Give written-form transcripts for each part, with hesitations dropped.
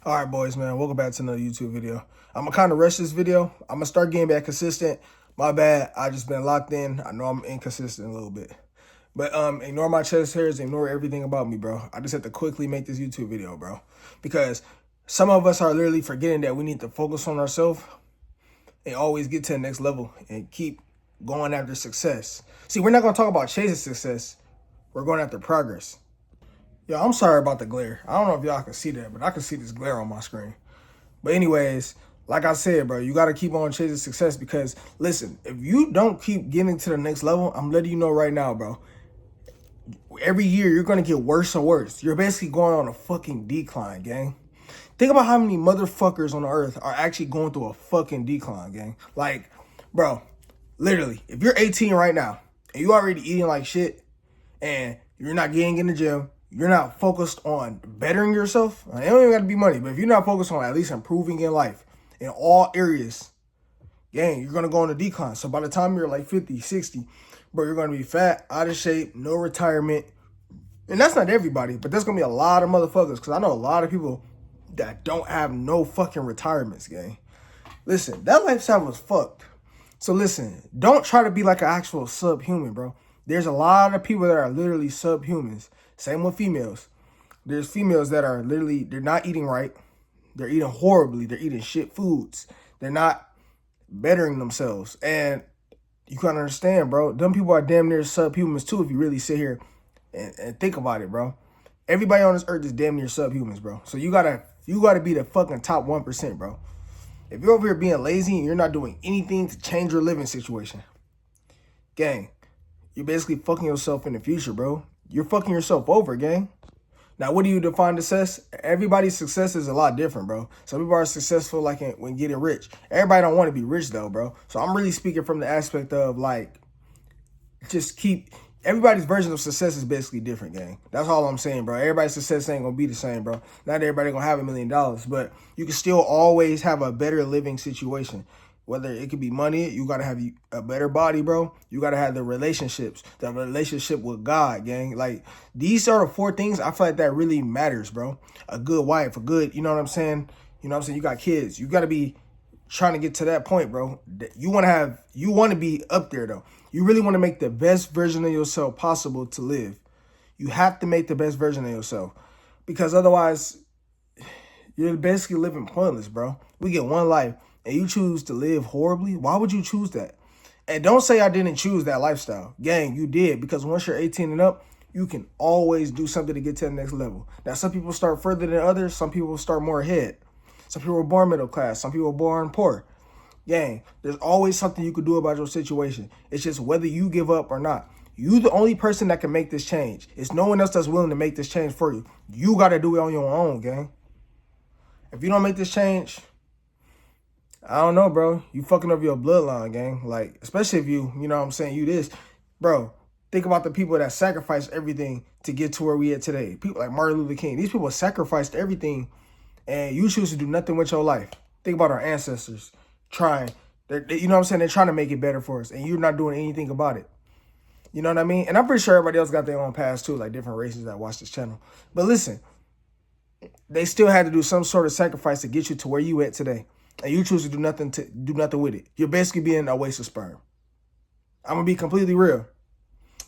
All right, boys, man. Welcome back to another YouTube video. I'm going to kind of rush this video. I'm going to start getting back consistent. My bad. I just been locked in. I know I'm inconsistent a little bit. But ignore my chest hairs. Ignore everything about me, bro. I just have to quickly make this YouTube video, bro. Because some of us are literally forgetting that we need to focus on ourselves and always get to the next level and keep going after success. See, we're not going to talk about chasing success. We're going after progress. Yo, I'm sorry about the glare. I don't know if y'all can see that, but I can see this glare on my screen. But anyways, like I said, bro, you got to keep on chasing success because, listen, if you don't keep getting to the next level, I'm letting you know right now, bro, every year you're going to get worse and worse. You're basically going on a fucking decline, gang. Think about how many motherfuckers on the earth are actually going through a fucking decline, gang. Like, bro, literally, if you're 18 right now and you already eating like shit and you're not getting in the gym, you're not focused on bettering yourself, it don't even got to be money, but if you're not focused on at least improving in life in all areas, gang, you're going to go on a decline. So by the time you're like 50, 60, bro, you're going to be fat, out of shape, no retirement. And that's not everybody, but there's going to be a lot of motherfuckers because I know a lot of people that don't have no fucking retirements, gang. Listen, that lifestyle was fucked. So listen, don't try to be like an actual subhuman, bro. There's a lot of people that are literally subhumans. Same with females. There's females that are literally, they're not eating right. They're eating horribly. They're eating shit foods. They're not bettering themselves. And you can understand, bro. Them people are damn near subhumans too if you really sit here and think about it, bro. Everybody on this earth is damn near subhumans, bro. So you gotta be the fucking top 1%, bro. If you're over here being lazy and you're not doing anything to change your living situation, gang, you're basically fucking yourself in the future, bro. You're fucking yourself over, gang. Now, what do you define success? Everybody's success is a lot different, bro. Some people are successful like when getting rich. Everybody don't want to be rich, though, bro. So I'm really speaking from the aspect of, like, everybody's version of success is basically different, gang. That's all I'm saying, bro. Everybody's success ain't going to be the same, bro. Not everybody going to have $1 million, but you can still always have a better living situation. Whether it could be money, you got to have a better body, bro. You got to have the relationships, the relationship with God, gang. Like, these are the 4 things I feel like that really matters, bro. A good wife, you know what I'm saying? You know what I'm saying? You got kids. You got to be trying to get to that point, bro. You want to be up there, though. You really want to make the best version of yourself possible to live. You have to make the best version of yourself because otherwise you're basically living pointless, bro. We get one life. And you choose to live horribly, why would you choose that? And don't say I didn't choose that lifestyle. Gang, you did. Because once you're 18 and up, you can always do something to get to the next level. Now, some people start further than others. Some people start more ahead. Some people are born middle class. Some people are born poor. Gang, there's always something you could do about your situation. It's just whether you give up or not. You the only person that can make this change. It's no one else that's willing to make this change for you. You got to do it on your own, gang. If you don't make this change, I don't know, bro. You fucking up your bloodline, gang. Like, especially if you know what I'm saying, you this. Bro, think about the people that sacrificed everything to get to where we at today. People like Martin Luther King. These people sacrificed everything, and you choose to do nothing with your life. Think about our ancestors trying. You know what I'm saying? They're trying to make it better for us, and you're not doing anything about it. You know what I mean? And I'm pretty sure everybody else got their own past, too, like different races that watch this channel. But listen, they still had to do some sort of sacrifice to get you to where you at today. And you choose to do nothing with it. You're basically being a waste of sperm. I'm going to be completely real.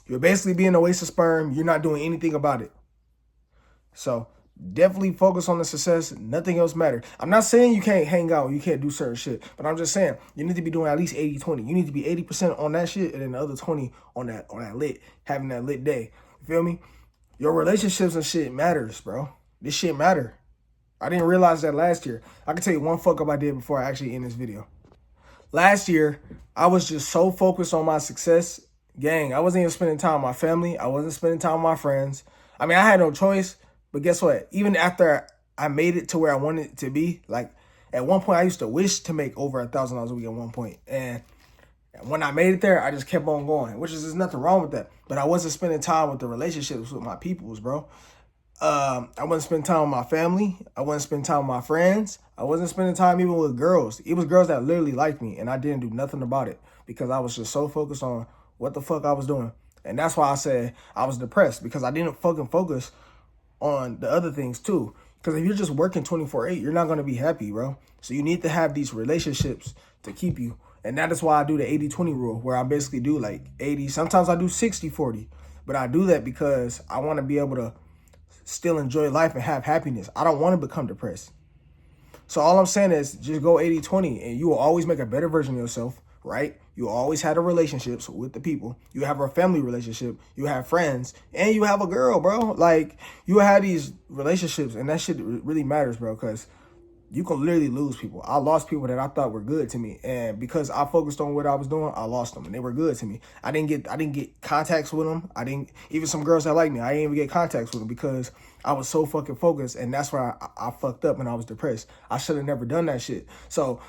You're basically being a waste of sperm. You're not doing anything about it. So definitely focus on the success. Nothing else matters. I'm not saying you can't hang out. You can't do certain shit. But I'm just saying you need to be doing at least 80-20. You need to be 80% on that shit and then the other 20 on that lit, having that lit day. You feel me? Your relationships and shit matters, bro. This shit matter. I didn't realize that last year. I can tell you one fuck up I did before I actually end this video. Last year, I was just so focused on my success. Gang, I wasn't even spending time with my family. I wasn't spending time with my friends. I mean, I had no choice. But guess what? Even after I made it to where I wanted it to be, like at one point, I used to wish to make over $1,000 a week at one point. And when I made it there, I just kept on going, which is there's nothing wrong with that. But I wasn't spending time with the relationships with my peoples, bro. I wasn't spending time with my family. I wasn't spending time with my friends. I wasn't spending time even with girls. It was girls that literally liked me, and I didn't do nothing about it because I was just so focused on what the fuck I was doing. And that's why I said I was depressed because I didn't fucking focus on the other things too. Because if you're just working 24/8, you're not going to be happy, bro. So you need to have these relationships to keep you. And that is why I do the 80-20 rule, where I basically do like 80. Sometimes I do 60-40. But I do that because I want to be able to still enjoy life and have happiness. I don't want to become depressed. So all I'm saying is just go 80-20, and you will always make a better version of yourself, right? You always have the relationships with the people. You have a family relationship. You have friends. And you have a girl, bro. Like, you have these relationships, and that shit really matters, bro, because you can literally lose people. I lost people that I thought were good to me, and because I focused on what I was doing, I lost them, and they were good to me. I didn't get contacts with them. I didn't even some girls that like me. I didn't even get contacts with them because I was so fucking focused, and that's where I fucked up and I was depressed. I should have never done that shit. So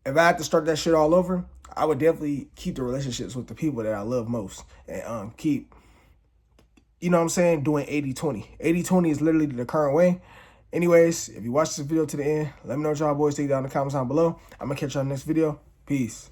if I had to start that shit all over, I would definitely keep the relationships with the people that I love most, and keep, you know what I'm saying, doing 80-20. 80-20 is literally the current way. Anyways, if you watch this video to the end, let me know what y'all boys think down in the comments down below. I'm going to catch y'all in the next video. Peace.